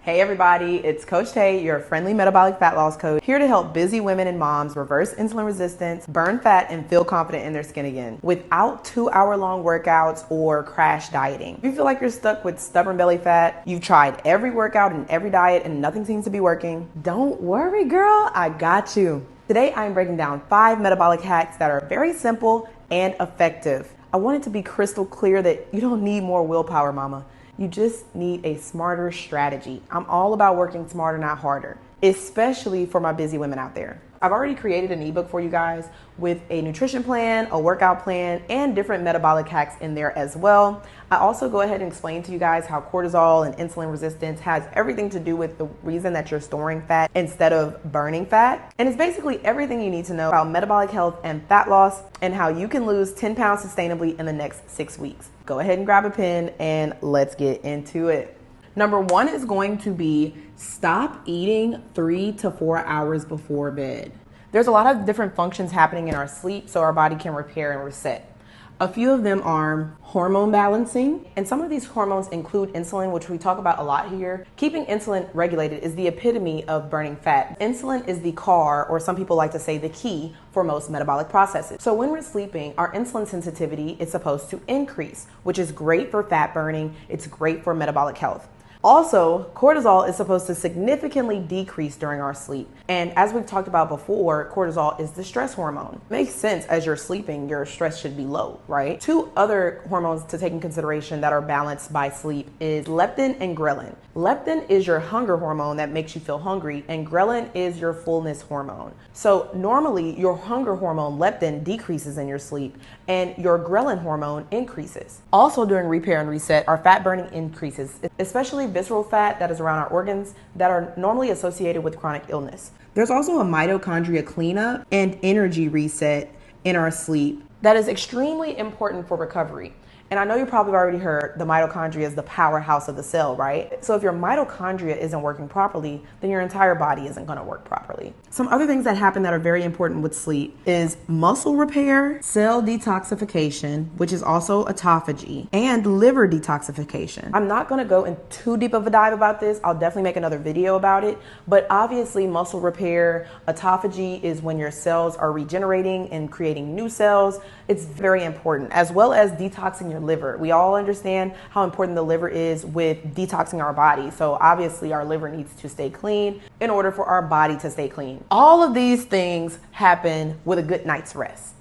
Hey everybody, it's Coach Tay, your friendly metabolic fat loss coach, here to help busy women and moms reverse insulin resistance, burn fat, and feel confident in their skin again without 2-hour-long workouts or crash dieting. If you feel like you're stuck with stubborn belly fat, you've tried every workout and every diet and nothing seems to be working, don't worry girl, I got you. Today I'm breaking down 5 metabolic hacks that are very simple and effective. I want it to be crystal clear that you don't need more willpower, mama. You just need a smarter strategy. I'm all about working smarter, not harder, especially for my busy women out there. I've already created an ebook for you guys with a nutrition plan, a workout plan, and different metabolic hacks in there as well. I also go ahead and explain to you guys how cortisol and insulin resistance has everything to do with the reason that you're storing fat instead of burning fat. And it's basically everything you need to know about metabolic health and fat loss and how you can lose 10 pounds sustainably in the next 6 weeks. Go ahead and grab a pen and let's get into it. Number 1 is going to be stop eating 3 to 4 hours before bed. There's a lot of different functions happening in our sleep so our body can repair and reset. A few of them are hormone balancing, and some of these hormones include insulin, which we talk about a lot here. Keeping insulin regulated is the epitome of burning fat. Insulin is the car, or some people like to say the key, for most metabolic processes. So when we're sleeping, our insulin sensitivity is supposed to increase, which is great for fat burning. It's great for metabolic health. Also, cortisol is supposed to significantly decrease during our sleep. And as we've talked about before, cortisol is the stress hormone. Makes sense, as you're sleeping, your stress should be low, right? 2 other hormones to take in consideration that are balanced by sleep is leptin and ghrelin. Leptin is your hunger hormone that makes you feel hungry, and ghrelin is your fullness hormone. So normally your hunger hormone leptin decreases in your sleep and your ghrelin hormone increases. Also during repair and reset, our fat burning increases, especially visceral fat that is around our organs that are normally associated with chronic illness. There's also a mitochondria cleanup and energy reset in our sleep that is extremely important for recovery. And I know you probably already heard the mitochondria is the powerhouse of the cell, right? So if your mitochondria isn't working properly, then your entire body isn't going to work properly. Some other things that happen that are very important with sleep is muscle repair, cell detoxification, which is also autophagy, and liver detoxification. I'm not going to go in too deep of a dive about this. I'll definitely make another video about it. But obviously muscle repair, autophagy is when your cells are regenerating and creating new cells. It's very important, as well as detoxing your liver. We all understand how important the liver is with detoxing our body. So obviously our liver needs to stay clean in order for our body to stay clean. All of these things happen with a good night's rest.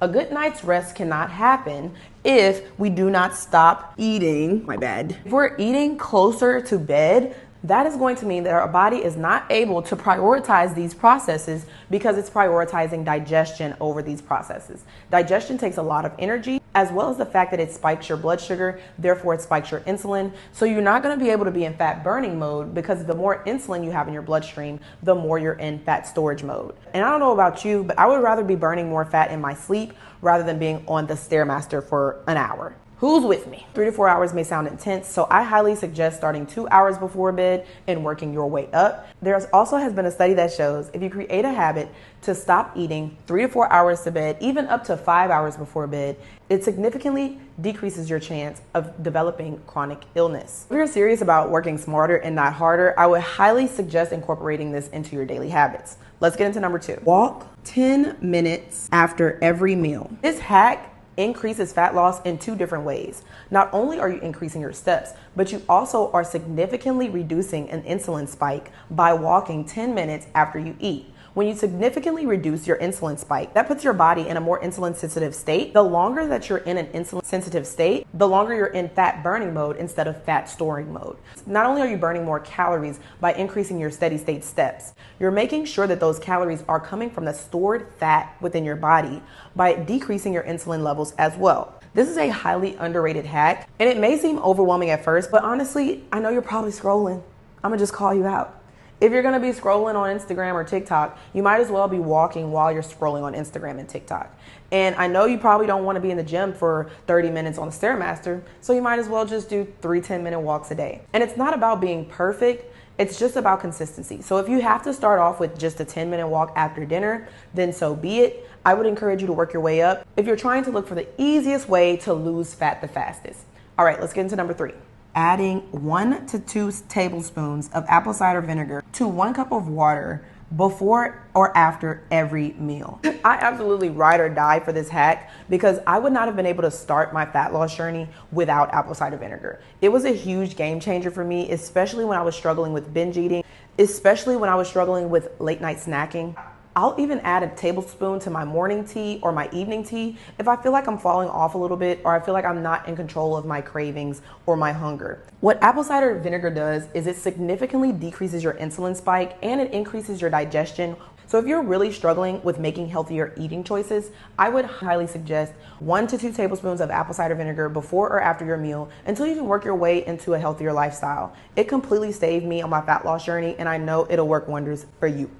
A good night's rest cannot happen if we do not stop eating. If we're eating closer to bed, that is going to mean that our body is not able to prioritize these processes because it's prioritizing digestion over these processes. Digestion takes a lot of energy, as well as the fact that it spikes your blood sugar, therefore it spikes your insulin. So you're not going to be able to be in fat burning mode because the more insulin you have in your bloodstream, the more you're in fat storage mode. And I don't know about you, but I would rather be burning more fat in my sleep rather than being on the Stairmaster for an hour. Who's with me? 3 to 4 hours may sound intense, so I highly suggest starting 2 hours before bed and working your way up. There also has been a study that shows if you create a habit to stop eating 3 to 4 hours to bed, even up to 5 hours before bed, it significantly decreases your chance of developing chronic illness. If you're serious about working smarter and not harder, I would highly suggest incorporating this into your daily habits. Let's get into number 2. Walk 10 minutes after every meal. This hack increases fat loss in 2 different ways. Not only are you increasing your steps, but you also are significantly reducing an insulin spike by walking 10 minutes after you eat. When you significantly reduce your insulin spike, that puts your body in a more insulin sensitive state. The longer that you're in an insulin sensitive state, the longer you're in fat burning mode instead of fat storing mode. Not only are you burning more calories by increasing your steady state steps, you're making sure that those calories are coming from the stored fat within your body by decreasing your insulin levels as well. This is a highly underrated hack, and it may seem overwhelming at first, but honestly, I know you're probably scrolling. I'm gonna just call you out. If you're going to be scrolling on Instagram or TikTok, you might as well be walking while you're scrolling on Instagram and TikTok. And I know you probably don't want to be in the gym for 30 minutes on the Stairmaster, so you might as well just do 3 10-minute walks a day. And it's not about being perfect. It's just about consistency. So if you have to start off with just a 10-minute walk after dinner, then so be it. I would encourage you to work your way up if you're trying to look for the easiest way to lose fat the fastest. All right, let's get into number 3. adding 1 to 2 tablespoons of apple cider vinegar to 1 cup of water before or after every meal. I absolutely ride or die for this hack because I would not have been able to start my fat loss journey without apple cider vinegar. It was a huge game changer for me, especially when I was struggling with binge eating, especially when I was struggling with late night snacking. I'll even add a tablespoon to my morning tea or my evening tea if I feel like I'm falling off a little bit or I feel like I'm not in control of my cravings or my hunger. What apple cider vinegar does is it significantly decreases your insulin spike and it increases your digestion. So if you're really struggling with making healthier eating choices, I would highly suggest 1 to 2 tablespoons of apple cider vinegar before or after your meal until you can work your way into a healthier lifestyle. It completely saved me on my fat loss journey and I know it'll work wonders for you.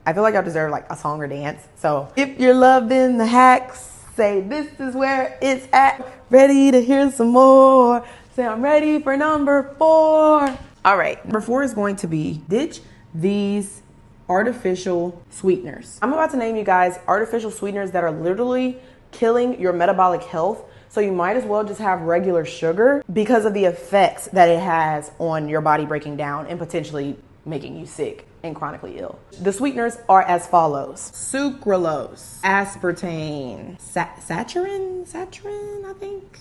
I feel like I deserve like a song or dance. So if you're loving the hacks, say this is where it's at. Ready to hear some more? Say I'm ready for number 4. All right, number 4 is going to be ditch these artificial sweeteners. I'm about to name you guys artificial sweeteners that are literally killing your metabolic health. So you might as well just have regular sugar because of the effects that it has on your body breaking down and potentially making you sick and chronically ill. The sweeteners are as follows: sucralose, aspartame, saccharin, I think,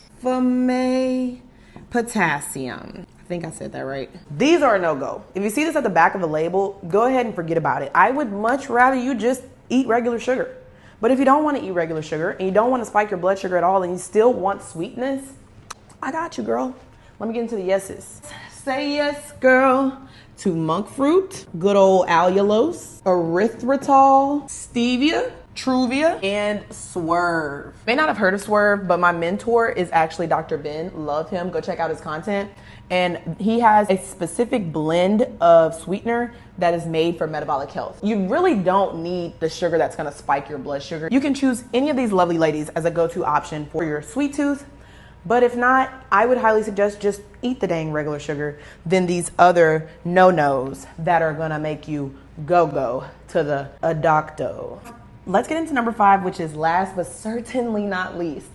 potassium. I think I said that right. These are a no-go. If you see this at the back of the label, go ahead and forget about it. I would much rather you just eat regular sugar. But if you don't want to eat regular sugar and you don't want to spike your blood sugar at all and you still want sweetness, I got you, girl. Let me get into the yeses. Say yes, girl, to monk fruit, good old allulose, erythritol, stevia, Truvia, and Swerve. May not have heard of Swerve, but my mentor is actually Dr. Ben. Love him. Go check out his content. And he has a specific blend of sweetener that is made for metabolic health. You really don't need the sugar that's gonna spike your blood sugar. You can choose any of these lovely ladies as a go-to option for your sweet tooth. But if not, I would highly suggest just eat the dang regular sugar than these other no-nos that are gonna make you go to the doctor. Let's get into number 5, which is last but certainly not least.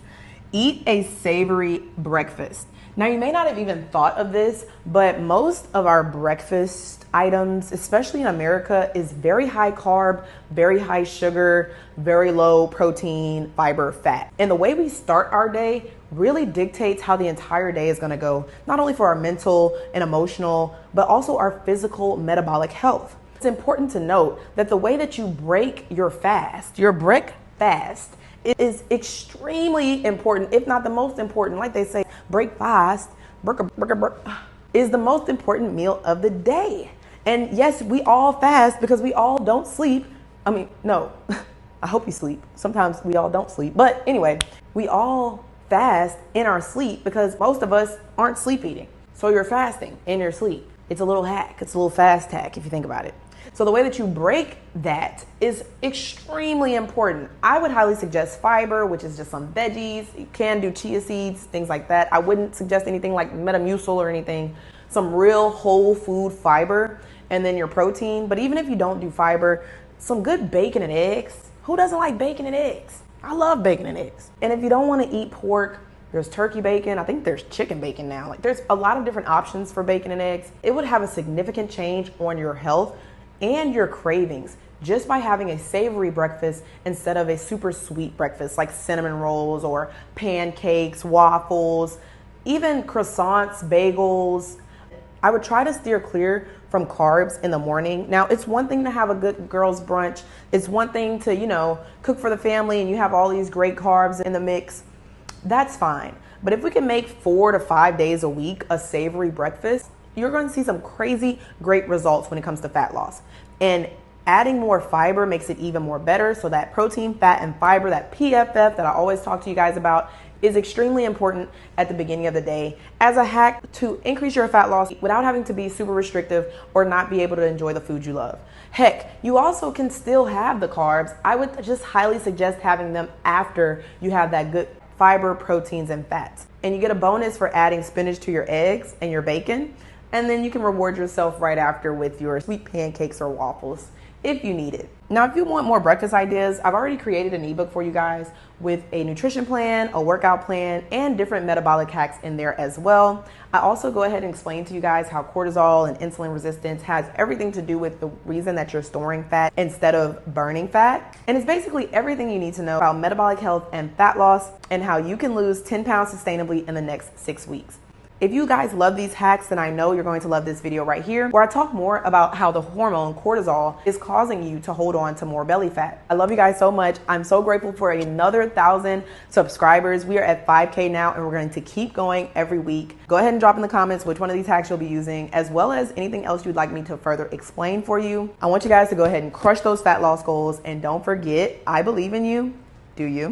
Eat a savory breakfast. Now, you may not have even thought of this, but most of our breakfast items, especially in America, is very high carb, very high sugar, very low protein, fiber, fat. And the way we start our day really dictates how the entire day is gonna go, not only for our mental and emotional, but also our physical metabolic health. It's important to note that the way that you break your fast, is extremely important, if not the most important. Like they say, break fast, is the most important meal of the day. And yes, we all fast because we all don't sleep. I mean, no, I hope you sleep. Sometimes we all don't sleep. But anyway, we all fast in our sleep because most of us aren't sleep eating. So you're fasting in your sleep. It's a little hack. It's a little fast hack if you think about it. So the way that you break that is extremely important. I would highly suggest fiber, which is just some veggies. You can do chia seeds, things like that. I wouldn't suggest anything like Metamucil or anything. Some real whole food fiber, and then your protein. But even if you don't do fiber, some good bacon and eggs. Who doesn't like bacon and eggs? I love bacon and eggs. And if you don't want to eat pork, there's turkey bacon. I think there's chicken bacon now. Like, there's a lot of different options for bacon and eggs. It would have a significant change on your health and your cravings just by having a savory breakfast instead of a super sweet breakfast like cinnamon rolls or pancakes, waffles, even croissants, bagels. I would try to steer clear from carbs in the morning. Now, it's one thing to have a good girls brunch. It's one thing to, cook for the family and you have all these great carbs in the mix. That's fine. But if we can make 4 to 5 days a week a savory breakfast, you're going to see some crazy great results when it comes to fat loss. And adding more fiber makes it even more better. So that protein, fat, and fiber, that PFF that I always talk to you guys about, is extremely important at the beginning of the day as a hack to increase your fat loss without having to be super restrictive or not be able to enjoy the food you love. Heck, you also can still have the carbs. I would just highly suggest having them after you have that good fiber, proteins, and fats. And you get a bonus for adding spinach to your eggs and your bacon. And then you can reward yourself right after with your sweet pancakes or waffles. if you need it. Now, if you want more breakfast ideas, I've already created an ebook for you guys with a nutrition plan, a workout plan, and different metabolic hacks in there as well. I also go ahead and explain to you guys how cortisol and insulin resistance has everything to do with the reason that you're storing fat instead of burning fat. And it's basically everything you need to know about metabolic health and fat loss and how you can lose 10 pounds sustainably in the next 6 weeks. If you guys love these hacks, then I know you're going to love this video right here, where I talk more about how the hormone cortisol is causing you to hold on to more belly fat. I love you guys so much. I'm so grateful for another 1,000 subscribers. We are at 5K now, and we're going to keep going every week. Go ahead and drop in the comments which one of these hacks you'll be using, as well as anything else you'd like me to further explain for you. I want you guys to go ahead and crush those fat loss goals, and don't forget, I believe in you. Do you?